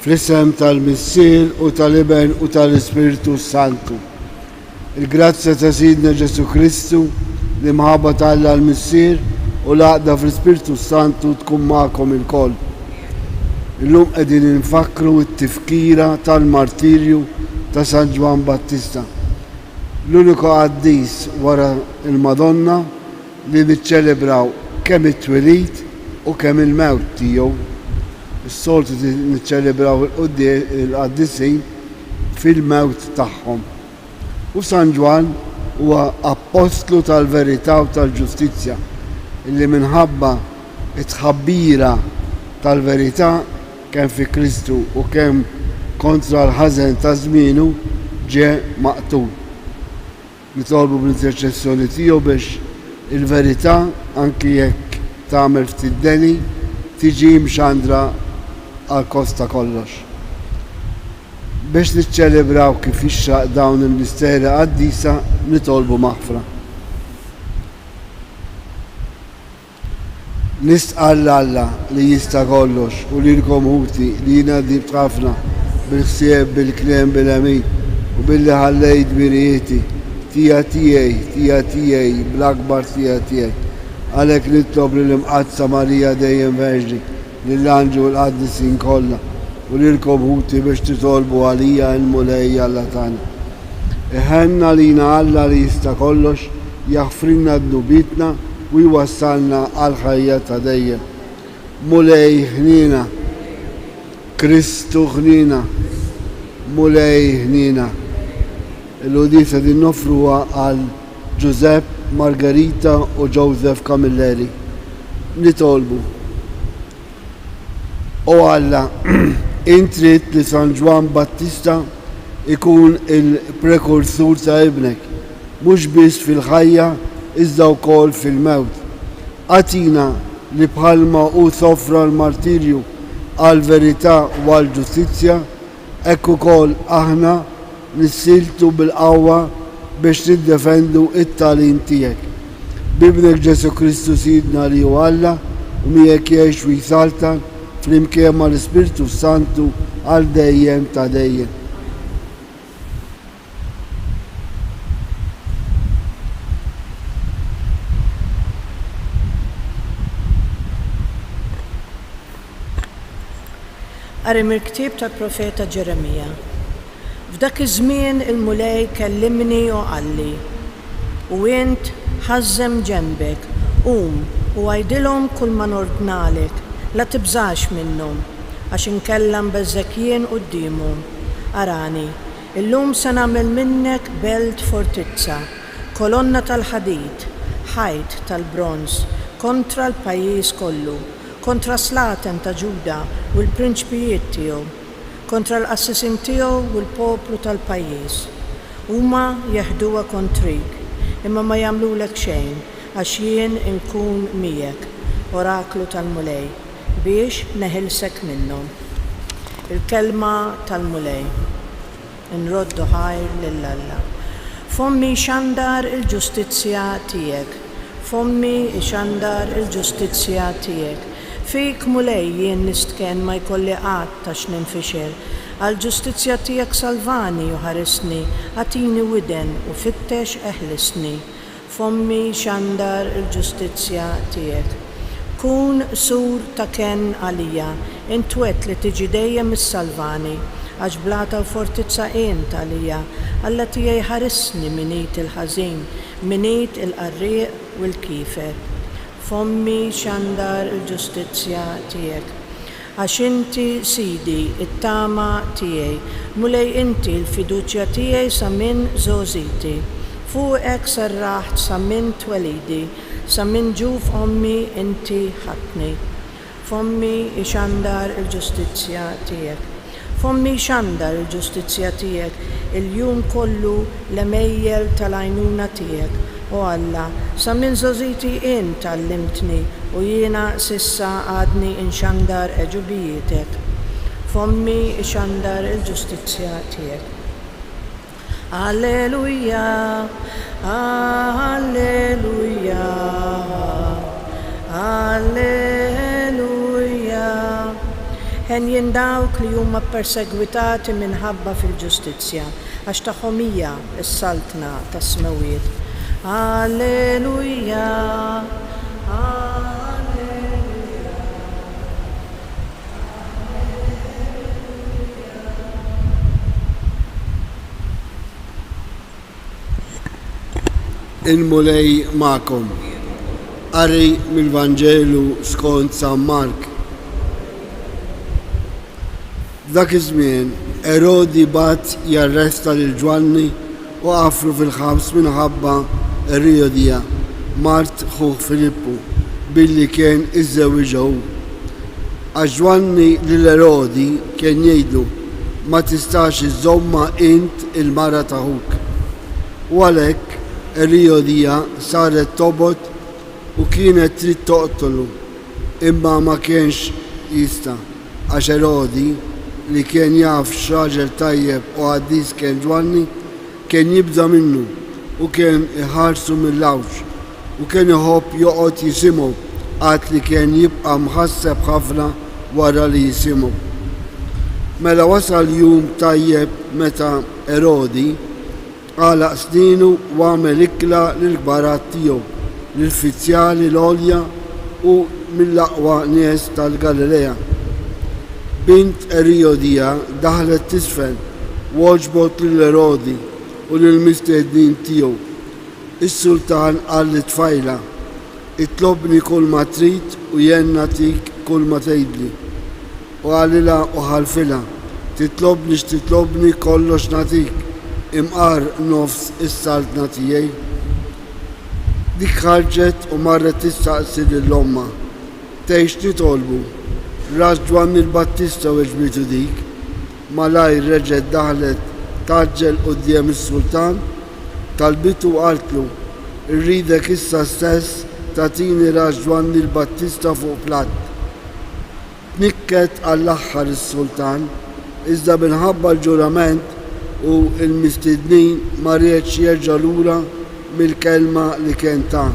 fl-isem tal-Missier u tal-Iben u tal-Ispiritu Santu. Il-grazzja ta' Sidna Ġesu Kristu li mħabba tal-Alla l-Missier u l-għaqda fl-Ispiritu Santu tkun magħkom il-koll. Illum qegħdin infakru t-tifkira tal-martirju ta' San Ġwan Battista. L-uniku qaddis wara il-Madonna li niċċelebraw kemm it-twelid u kemm il-mewt tiegħu. Is-soltu niċċelebraw il-qaddisin fil-mewt tagħhom. U San Ġwan huwa apostlu tal-verità u tal-ġustizzja illi minħabba it-tħabbira tal-verità kemm fi Kristu u kemm kontra l-ħażen ta' żmienu ġie maqtul. Nitolbu bl-interċessjoni tiegħu biex il-verità anki jekk tagħmel ftit deni tiġi mxandra għal kosta kollox. Biex niċċelebraw kif ixraq dawn il-misteri qaddisa nitolbu maħfra. Nistqal Alla li jista' kollox u lilkom ħuti li jingħaddi b'ħafna bil-ħsieb, bil-kliem, bil-għamin u billi ħallejt birijieti tija tiegħi bl-akbar tija tiegħi. Għalhekk nitlob lill-imqazza Marija dejjem Verġni lill-anġu l-qaddisin kollha u lilkom ħuti biex titolbu għalija l-mulej Alla tagħna. Iħenna lina Alla li jista' kollox jaħfrilna d-nubitna u jwassalna għal ħajja ta' dejjem. Mulej ħnina, Kristu ħnina, mulej ħnina. Il-udisa din nofruha għal Giuseppe, Margarita u Joseph Camilleri. Nitolbu. O Alla, intrit li San Ġwan Battista ikun il-prekursur ta' ibnek, mhux biss fil-ħajja iżda wkoll fil-mewt. Atina li bħalma u sofra l-martirju għal-verità u għal-ġustizzja, hekk ukoll aħna nissiltu bil-qawwa biex niddefendu it-tagħlim tiegħek. Bibnek Ġesu Kristu Sidna li hu Alla u miegħek jgħix u jsaltan flimkien mal-Ispiritu Santu għal dejjem ta' dejjem. Qari mill-ktieb tal-Profeta Ġeremija. F'dak iż-żmien il-mulej kellimni u qalli u int ħażżem ġenbek qum u għajdilhom kull ma nordnalek la tibżax minnhom għax inkella nbeżżek jien qudiemhom. Arani, illum se nagħmel minnek belt fortizza, kolonna tal-ħadid, ħajt tal-bronż kontra l-pajjiż kollu, kontra Slaten ta' Ġuda u l-prinċpijiet tiegħu, kontra l-qassisin tiegħu u l-poplu tal-pajjiż. Huma jeħduha kontrik, imma ma jagħmlulek xejn għax jien inkun miegħek, oraklu tal-mulej, biex neħilsek minnhom. Il-kelma tal-mulej. Nroddu ħajr lill-Alla. Fommi xandar il-ġustizzja tiegħek, fommi xandar il-ġustizzja tiegħek. Fik mulej jien nistken ma jkolli qatt ta' x'ninfixer, għal-ġustizzja tiegħek salvani u ħarisni, għatini widen u fittex eħlisni. Fommi xandar il-ġustizzja tiegħek. Kun sur ta' ken għalija, intwet li tiġi dejjem is-salvani, għax blata u fortizza int għalija, Alla tiegħi ħarisni minit il-ħażin, minit il-qarrieq u l-kifer. Fommi xandar il-ġustizzja tiegħek. Għax inti Sidi, it-tama tiegħi, mulej inti l-fiduċja tiegħi sa minn żożiti. Fuqek serraħt sa minn twelidi, sa minn ġuf ommi inti ħatni. Fommi xandar il-ġustizzja tiegħek. Fommi xandar il-ġustizzja tiegħek, il-jum kollu l-emejjel tal-għajnuna tiegħek. O Alla, sa minn żożiti int tallimtni u jiena sissa għadni inxandar eġubijietek. Fommi xandar il-ġustizzja tiegħek. Alleluja, alleluja, alleluja. ħenjen dawk li huma persegwitati minħabba fil-ġustizzja, għax tagħhom hija s-saltna tas-smawiet. Alleluja, alleluja. Il-mulej ma'kom. Qari mill-Vanġelu skont San Mark. Dak iż-żmien Erodi bat jarresta lil Ġwanni u qaflu fil-ħabs minħabba Erodija, mart ħuħ Filippu, billi kien iżżewwiġew. Għax Ġwanni lil Erodi kien jgħidu ma tistax iżomma int il-mara ta' ħuk. U għalhekk Erodija saret tobot u kienet trid toqtolu, imma ma kienx jista' għax Erodi li kien jaf x'raġel tajjeb u għaddiż kien Ġwanni kien jibda minnu u kien iħarsu mill-lawx u kien iħobb joqgħod jisimgħu għad li kien jibqa' mħasseb ħafna wara li jisimgħu. Mela wasal jum tajjeb meta Erodi għalaq snienu u għamel ikla lill-kbarat tiegħu, lill-uffiċjali l-għolja u mill-aqwa nies tal-Galilea. Bint Erodija daħlet tisfel u oġbot lill-Erodi u lill-mistednin tiegħu. Is-sultan qal lit-tfajla, itlobni kull ma trid u jien nagħtik kull ma tgħidli. U għalilha u ħalfilha, titlobni x'titlobni kollox nagħtik, imqar nofs is-saltna tiegħi. Dik ħarġet u marret tistaqsi lill-omma, tgħix titolbu. Ras Ġwanni l-Battista weġbitu dik, malajr reġgħet daħlet taġġel quddiem is-sultan, talbitu qaltlu, irridek issa stess tagħtini ras Ġwanni l-Battista fuq platt. Tnikket għall-aħħar is-sultan, iżda minħabba l-ġurament u l-mistednin ma rridx jerġa' lura mill-kelma li kien ta'.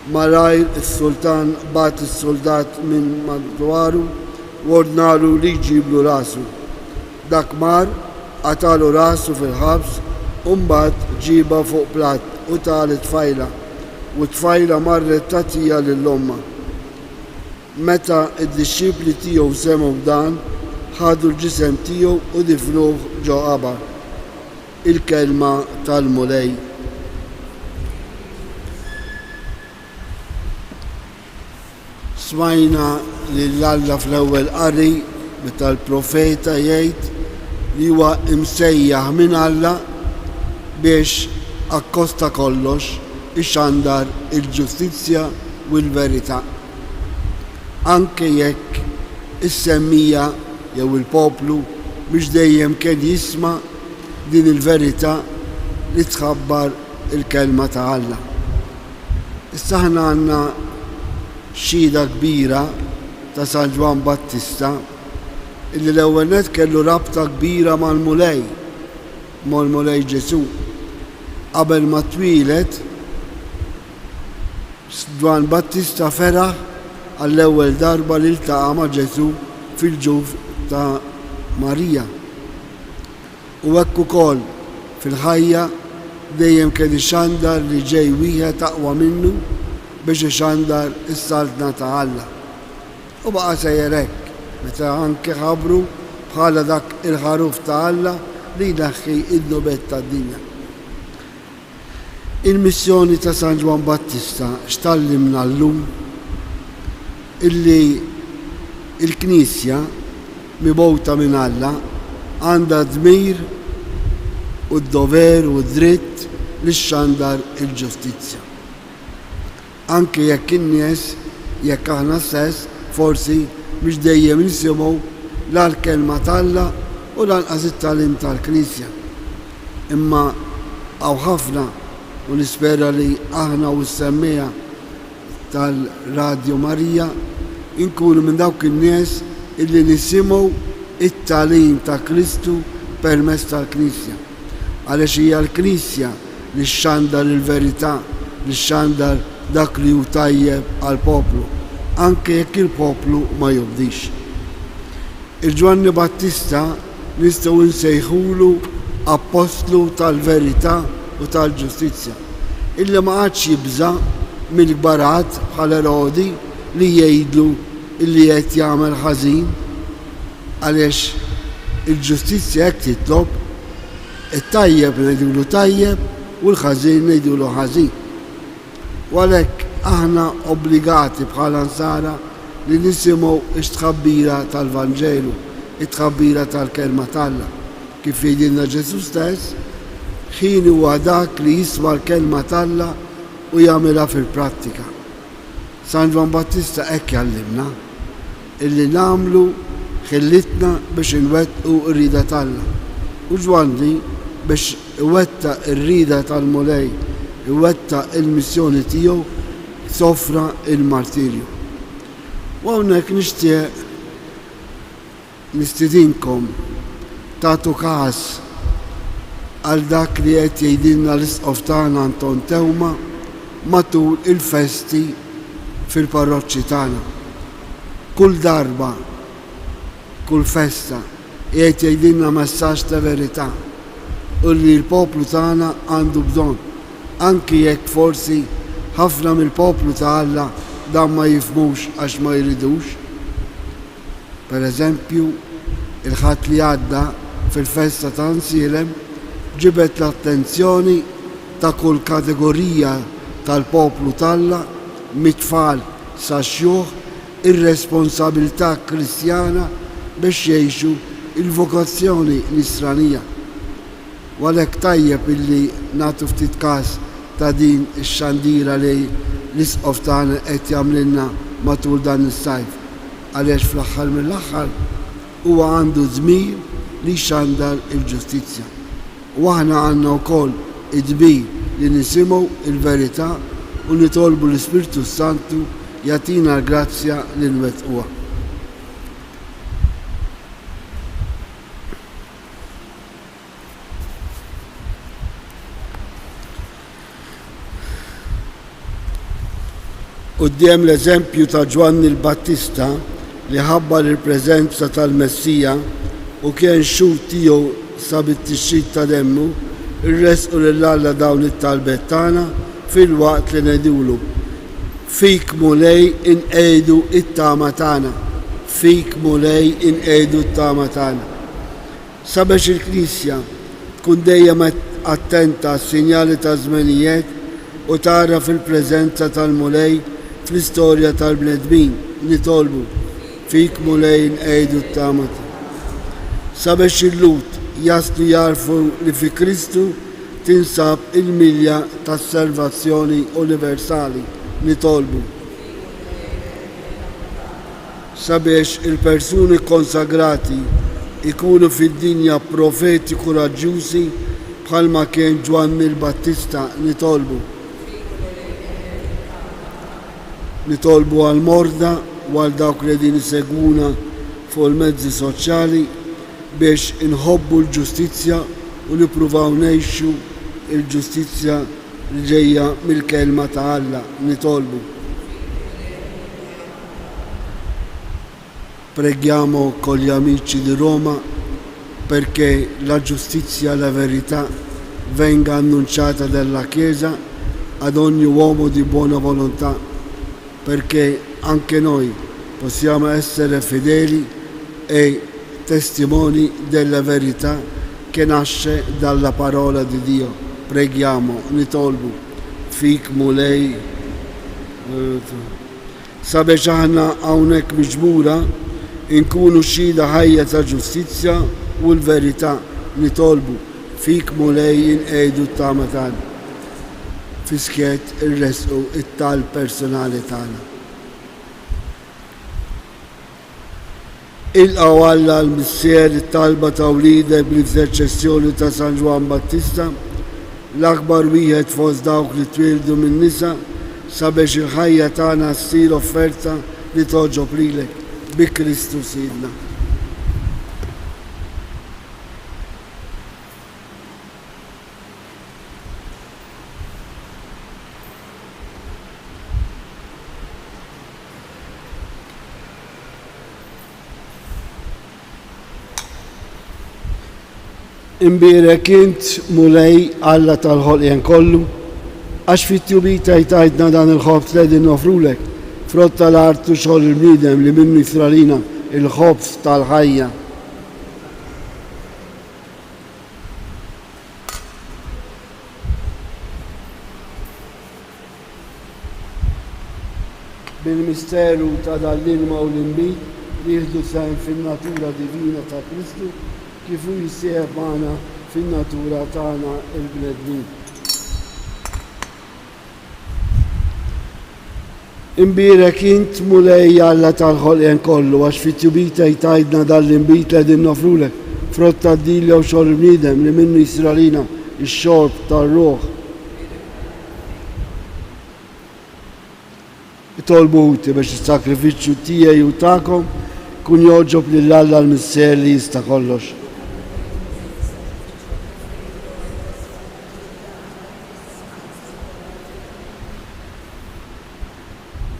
Malajr is-sultan bat is-soldat minn madwaru u ordnalu li jġiblu rasu. Dak mar qatalu rasu fil-ħabs u mbagħad ġiba fuq platt u tal tfajla u tfajla marret tagħtiha lill-omma. Meta d-dixxipli tiegħu semgħu dan, ħadu l-ġisem tiegħu u difnuh ġo qabar. Il-kelma tal-mulej. Smajna li l-Alla fl-ewwel qari meta l-profeta jgħid li huwa imsejjaħ minn Alla biex akkosta kollox ixxandar il-ġustizzja u l-verità. Anke jekk is-semmija jew il-poplu mhux dejjem kien jisma' din il-verità li tħabbar il-kelma ta' Alla. Issa aħna għandna xhieda kbira ta' San Ġwan Battista illi l-ewwel nett kellu rabta kbira mal-mulej Ġesu. Qabel ma twieled Ġwan Battista feraħ għall-ewwel darba li iltaqa' ma' Ġesu fil-ġuf ta' Marija. U hekk ukoll fil-ħajja dejjem kien ixxandar li ġej wieħed aqwa minnu biex ixxandar is-saltna ta' Alla. U baqa' sejjer hekk meta anke ħabru bħala dak il-ħaruf ta' Alla li jneħħi id-nubet tad-dinja. Il-missjoni ta' San Ġwan Battista x'tallimna llum illi il-Knisja mibgħuta minn Alla għandha dmir u d-dover u d-dritt li xxandar il-ġustizzja. Anke jekk in-nies jekk aħna stess forsi mhux dejjem nisimgħu la l-kelma tal-Alla u lanqas it-tagħlim tal-Knisja. Imma hawn ħafna u nispera li aħna u s-semmija tal-Radio Marija inkunu minn dawk in-nies illi nisimgħu it-tagħlim ta' Kristu permezz tal-Knisja. Għaliex hija l-Knisja li xxandar il-verità, li xxandar dak li hu tajjeb għall-poplu, anke jekk il-poplu ma jobdix. Il-Ġwanni Battista nistgħu nsejħulu apostlu tal-verità u tal-ġustizzja, illi ma għadx jibża mill-gbarat bħal Erodi li jgħidlu illi qed jagħmel ħażin, għaliex il-ġustizzja hekk titlob, it-tajjeb ngħidulu tajjeb u l-ħażin ngħidulu ħażin. U għalhekk aħna obbligati bħala nsara li nisimgħu x-tħabbira tal-Vanġelu, it-tħabbira tal-kelma tal-Alla. Kif jgħidilna Ġesu stess, ħin huwa dak li jisma' l-kelma tal-Alla u jagħmilha fil-prattika. San Ġwan Battista hekk jallimna illi nagħmlu ħillitna biex inwettqu r-rida tal-Alla. U Ġwanni biex iwetta r-rida tal-Mulej, iwetta il-missjoni tiegħu, sofra il-martirju. U hawnhekk nixtieq nistidinkom tagħtu każ għal dak li qed jgħidilna l-isqof tagħna Anton Tewma matul il-festi fil-parroċċi tagħna. Kull darba, kull festa qed jgħidilna messaġġ ta' verità u li l-poplu tagħna għandu bżonn, anki jekk forsi ħafna mill-poplu ta' Alla dan ma jifmux għax ma jridux. Per eżempju, il-ħadd li għadda fil-festa ta' Nsielem ġibet l-attenzjoni ta' kull kategorija tal-poplu tal-Alla, mit-tfal sa' xjuħ, ir-responsabilità kristjana biex jgħixu il-vokazzjoni nisranija. U għalhekk tajjeb illi nagħtu ftit każ ta' din ix-xandira li l-isqof tagħna qed jagħmlilna matul dan is-sajf, għaliex fl-aħħar mill-aħħar huwa għandu żmien li jxandar il-ġustizzja. U aħna għandna wkoll id-dbir li nisimgħu il-verità u nitolbu l-Ispirtu Santu jagħtina l-grazzja li nwettquha. Quddiem l-eżempju ta' Ġwanni l-Battista li ħabbar il-preżenza tal-Messija u kien xhud tiegħu sa bit-tixrid ta' demmu, irresqu lil Alla dawn it-talbet tagħna fil-waqt li ngħidulu fik Mulej inqegħdu it-tama tagħna, fik Mulej inqegħdu t-tama tagħna. Sabiex il-Knisja tkun dejjem attenta għas-sinjali ta' żmenijiet u tara fil-preżenza tal-Mulej fl-istorja tal-bnedmin nitolbu fik Mulej inqegħdu t-tama tagħna. Sabiex il-lut jaslu jarfu li fi Kristu tinsab il-milja tas-salvazzjoni universali nitolbu. Sabiex il-persuni konsagrati ikunu fid-dinja profeti kuraġġjużi bħalma kien Ġwanni l-Battista nitolbu. Nitolbu għal-morda u għal dawk li din isegwuna fuq il-mezzi soċjali biex inħobbu l-ġustizzja u nippruvaw ngħixu il-ġustizzja li ġejja mill-kelma ta' Alla nitolbu. Preghiamo con gli amici di Roma perché la giustizia e la verità venga annunciata dalla Chiesa ad ogni uomo di buona volontà, perché anche noi possiamo essere fedeli e testimoni della verità che nasce dalla parola di Dio. Preghiamo, nitolbu, fik Mulej. Sabiex aħna hawnhekk miġbura inkunu xhieda ħajja ta' ġustizzja u l-verità nitolbu fik Mulej inqegħdu t-tama tagħna. Fiskiet irresqu it-tal personali tagħna. Ilqgħu Alla l-missier it-talba ta' wliedek bl-interċessjoni ta' San Ġwan Battista, l-akbar wieħed fost dawk li twildu minn nisa, sabiex il-ħajja tagħna ssir offerta li toġob lilek bi Kristu Sidna. Imbirek int mulej Alla tal-ħolqien kollu, għax fit-tjubita jtajtna dan il-ħobs li nofrulek, frott tal-art u xogħol il-bniedem li minnu jisralina il-ħobs tal-ħajja. Bil-misteru ta' dal-ilma u l-imbit li jieħdu sehem fin-natura divina ta' Kristu kif hu jissieħeb magħna fin-natura tagħna il-bnedmin. Imbirek int mulej Alla tal-ħolqien kollu għax fit-tjubita jtajdna dal-imbit li qegħdin nofrulek frott tad-dilja u xogħol bniedem li minnu jisralina x-xorb tar-ruħ. Tolbuti biex is-sakrifiċċju tiegħi u tagħkom kun joġob lil Alla l-Misser li jista' kollox.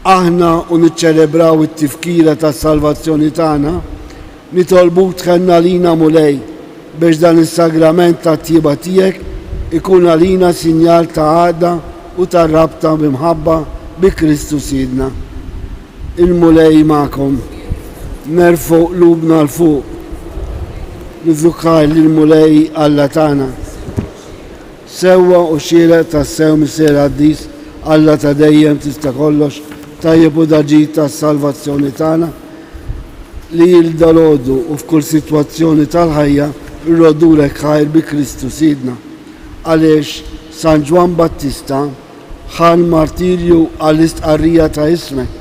Aħna u niċċelebraw it-tifkira tas-salvazzjoni tagħna, nitolbuk tħenna lina mulej biex dan is-sagrament tat-tjieba tiegħek ikun għalina sinjal ta' għaqda u ta' rabta b'imħabba bi Kristu Sidna. Il-mulej ma'kom, nerfu qlubna l-fuq, nizukkar l-mulej Alla tagħna. Sewwa u xieraq tas-sew Missier Qaddis Alla ta' dejjem tista' kollox tajjeb u daġid tas-salvazzjoni tagħna li jildalodu u f'kull sitwazzjoni tal-ħajja irrodulek ħajr bi Kristu Sidna. Għaliex San Ġwan Battista ħan martirju għall-istqarrija ta' ismek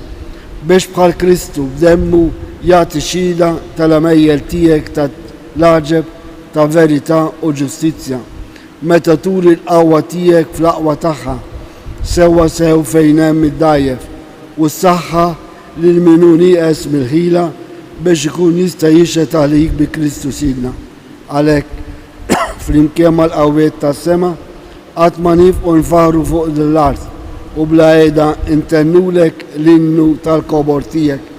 biex bħal Kristu b'demmu jagħti xhieda tal-amejjel tiegħek ta' l-aġeb ta' verità u ġustizzja meta turi l-qawwa tiegħek fl-aqwa tagħha sewwa sew fejn hemm id-dajjef u s-saħħa lil min hu nieqes mill-ħila biex ikun jista' jixhed għalik bi Kristu Sidna. Għalhekk flimkien mal-qawwiet tas-sema qatt ma nifqu nfaħru fuq l-art u bla qiegħda intennulek l-innu tal-kobor tiegħek.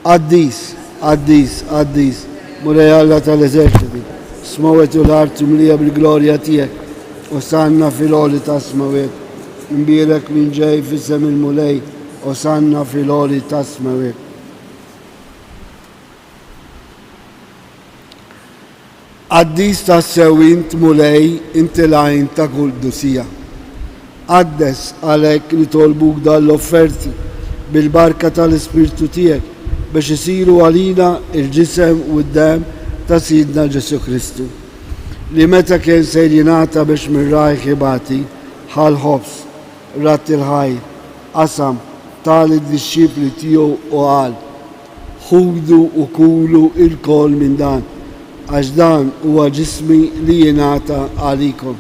Qaddis, Qaddis, Qaddis, mulej Alla tal-eżerċiti, smawet u l-art mlija bil-glorja tiegħek u sanna fil-għoli ta' smawet. Imbirek min ġej f'isem il-mulej u sanna fil-għoli ta' smawet. Qaddis tas-sew int mulej inti l-għajn ta' kull dusija. Qaddes għalhekk nitolbuk dal-offerti bil-barka tal-Ispirtu tiegħek biex isiru għalina il-ġisem u d-dem ta' Sidna Ġesu Kristu li meta kien se jingħata biex mir-rajħ ibati ħal ħobs rat il-ħajr qasam tal-disċipli tiegħu u qal ħudu u kulu il-kol minn dan għax dan huwa ġismi li jingħata għalikom.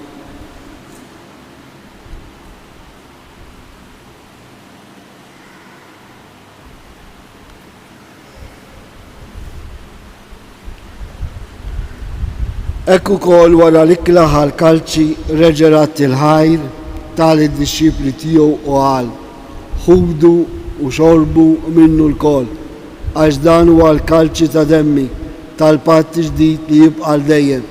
Hekk ukoll wara l-ikla ħal-kalċi reġerat il-ħajr tal-disċipli tiegħu u qal ħudu u xorbu minnu l-kol għax dan huwa l-kalċi ta' demmi tal-patt ġdid li jibqa' dejjem.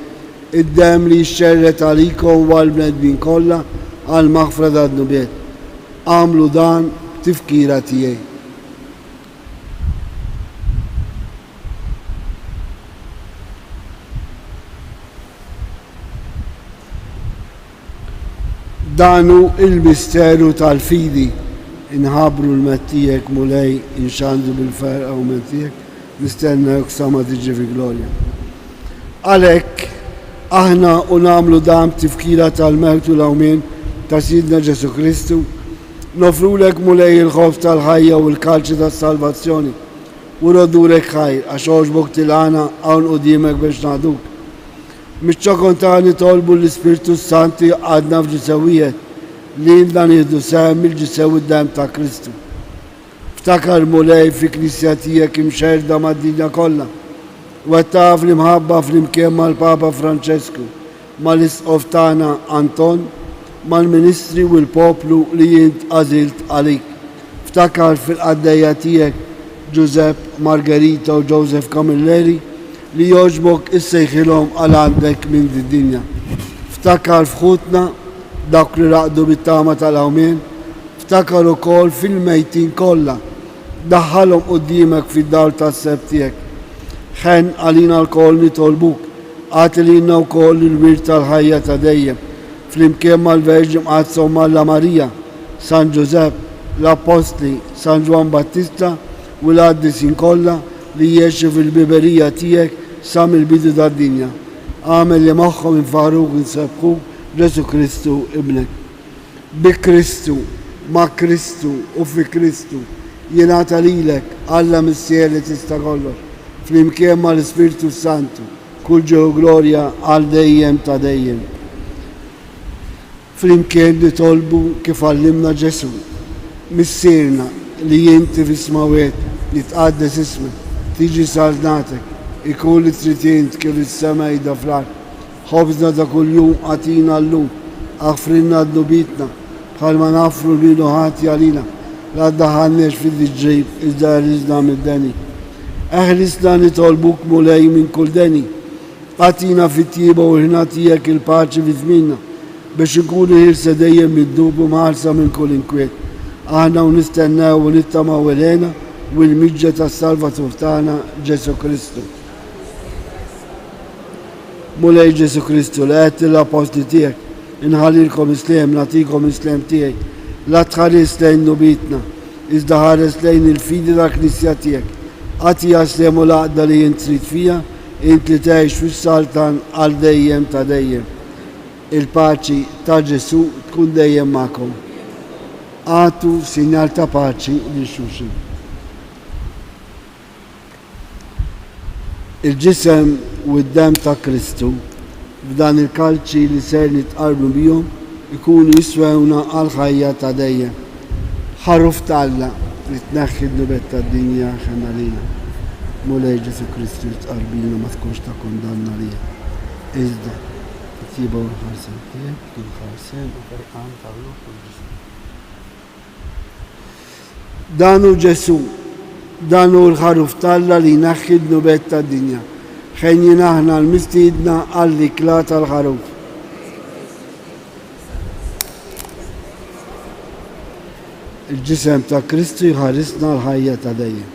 Id-dem li jxxerret għalikom u għall-bnedmin kollha għal maħfra tad-nubiet. Għamlu dan tifkira tiegħi. Danu il-misteru tal-fidi inħabru l-mettijek mulej inxandu bil-ferqa u mettijek nistenna juksama tiġi fi glorja. Għalhekk aħna u nagħmlu dam tifkira tal-mewt u l-awmien ta' Sidna Ġesu Kristu, nofrulek mulej il-ħof tal-ħajja u l-kalċi tas-salvazzjoni u rodulek ħajr għax għoġbok tilgħana hawn quddiemek biex nagħduk. Miċ-ċokontani tolbu l-Ispirtu Santi għadna f'ġisewijiet li dan jieħdu sehem il-ġisew id-dem ta' Kristu. Ftakar mulej fi knisja tiegħek imxerda mad-dinja kollha u taf li mħabba flimkien mal-Papa Franċesku, mal-isqof tagħna Anton, mal-Ministri u l-poplu li jint għażilt għalik. Ftakar fil-qaddejja tiegħek Giuseppe, Margherita u Joseph Camilleri li joġbok issejħilhom għal għandek minn id-dinja. Ftakar fħutna dak li raqdu bit-tama tal-awmien, ftakar ukoll fil-mejtin kollha, daħħalhom qudiemek fid-dar tas-seb tiegħek. Ħen għalina l-koll nitolbuk, għatilina wkoll il-wirt tal-ħajja ta' dejjem, flimkien mal-Verġi mqazzhom Malla Marija, San Giuseppe, l-Apostli, San Ġwan Battista u l-qaddisin kollha li jgħixu fil-biberija tiegħek sa mill-bidu tad-dinja. Għamel li magħhom infaħruk insebħuk Ġesu Kristu ibnek. Bi Kristu, ma' Kristu u fi Kristu jingħata lilek Alla missier li tista' kollox, flimkien mal-Ispiritu Santu, kull ġew glorja għal dejjem ta' dejjem. Flimkien nitolbu kif għallimna Ġesu, missierna li jinti fis-smawiet li tqaddes ismek, tiġi salnatek, ikun li trid int kif is-sema jda fl-ard. Ħobżna ta' kuljum għatina llum, aħfrinna d-nubitna, bħalma nafru li ħati għalina, la ddaħħalniex fid-ġejb iżda rriżna mid-deni. Eħlisna nitolbuk mulej minn kull deni, għatina fit-tjiba u ħina tiegħek il-paċi fi żmienna, biex inkunu ħirsa dejjem mid-dubu maħarsa minn kull inkwiet. Aħna u nistennew u nittamaw elena u l-miġġa tas-Salvatur tagħna Ġesu Kristu. Mulej Ġesu Kristu li għedt l-apostli tiegħek, inħallilkom islem, nagħtikom islem tiegħek, la tħares lejn nubitna, iżda ħares lejn il-fidi tal-Knisja tiegħek. Għati jaslem u laqda li jint trid fija, int li tgħix fis-saltan għal dejjem ta' dejjem. Il-paċi ta' Ġesu tkun dejjem magħkom. Għatu sinjal ta' paċi li xulxin. Il-ġisem u d-dem ta' Kristu f'dan il-kalċi li ser nitqarbu bihom ikunu jiswewna għal ħajja ta' dejjem. Ħaruf Alla li tneħħi d-nubet tad-dinja ħena lina. Mulej Ġesu Kristu tqarbina ma tkunx ta' kondanna lija. Iżda tjiba u l-ħarsen tiegħek, il-ħarsen u ferqan ta' ruħ u l-ġisem. Dan hu Ġesu, dan hu l-ħaruf Alla li jneħħi d-nubet tad-dinja. Ħejjin aħna l-mistiedna għall-ikla tal-ħaruf. Il-ġisem ta' Kristu jħarisna l-ħajja ta' dejjem.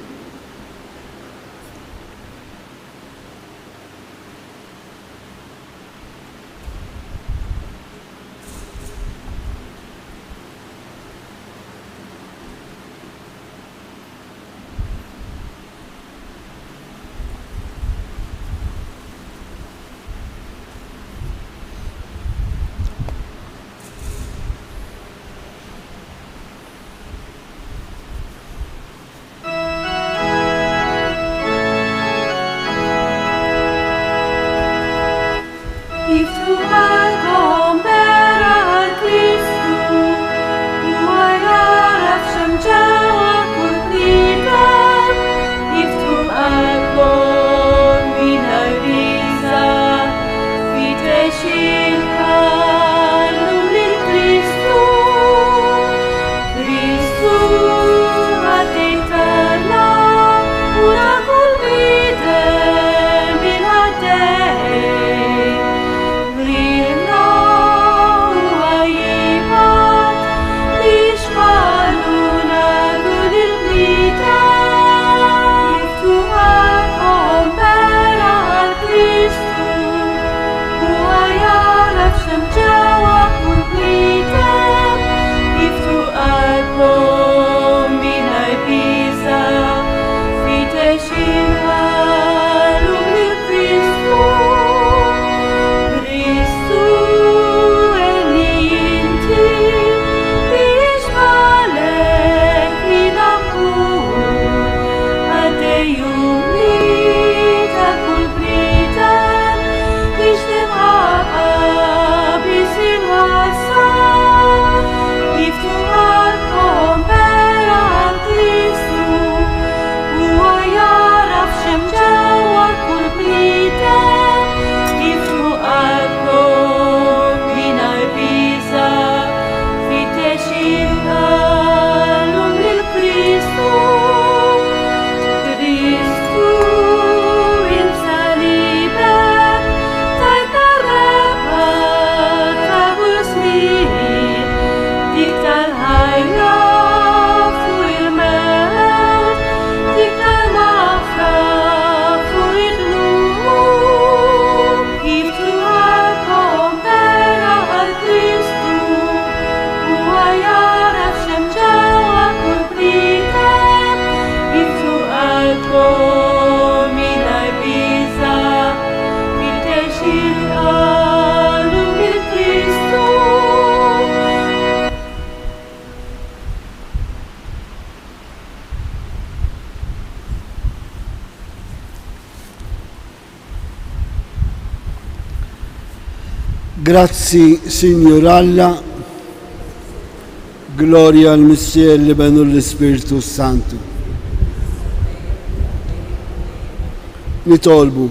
Domine visa, vitecilca lumii Christo. Grazzi Signor Alla, gloria al Messie li benu l-Spiritu Santu. Nitolbu,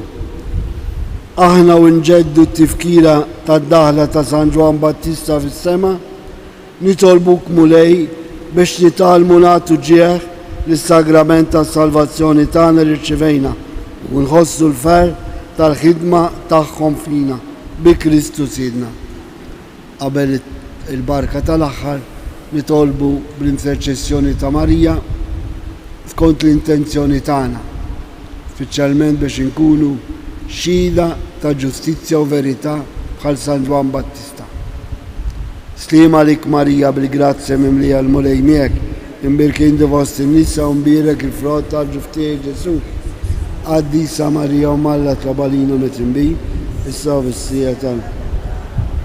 aħna u nġeddu t-tifkira tad-daħla ta' San Ġwan Battista fis-sema, nitolbuk mulej biex nitalmu nagħtu ġieħ lis-sagrament tas-salvazzjoni tagħna li rċivejna u nħossu l-fer tal-ħidma tagħhom fina bi Kristu Sidna. Qabel il-barka tal-aħħar nitolbu bl-interċessjoni ta' Marija skont l-intenzjoni tagħna, speċjalment biex inkunu xhieda ta' ġustizzja u verità bħal San Ġwan Battista. Slima lik Marija bil-grazzja mimlija l-mulej miegħek, imbirkin di fost in-nisa u mbirek il-frott tal-ġuftija Ġesu. Qaddisa Marija u Malla tlabalina mitrinbin, issa u fis-sija tal.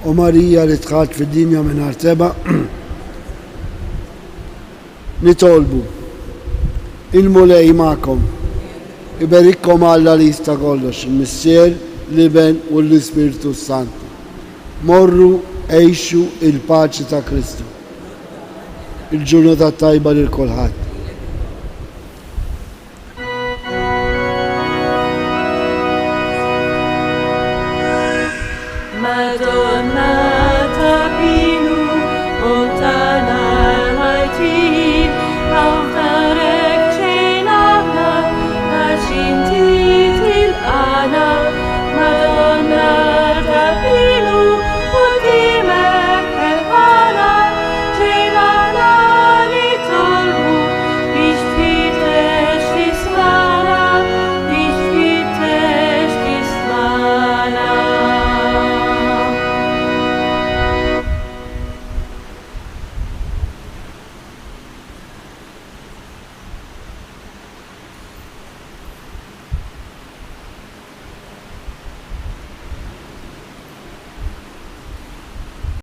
U Marija li tħalt fid-dinja mingħajr teba' nitolbu il-mulej ma'kom, iberikkom Alla li jista' kollox, il-Missier, l-Iben u l-Ispiritu Santu. Morru għejxu il-paċi ta' Kristu. Il-ġurnata tajba lil kulħadd.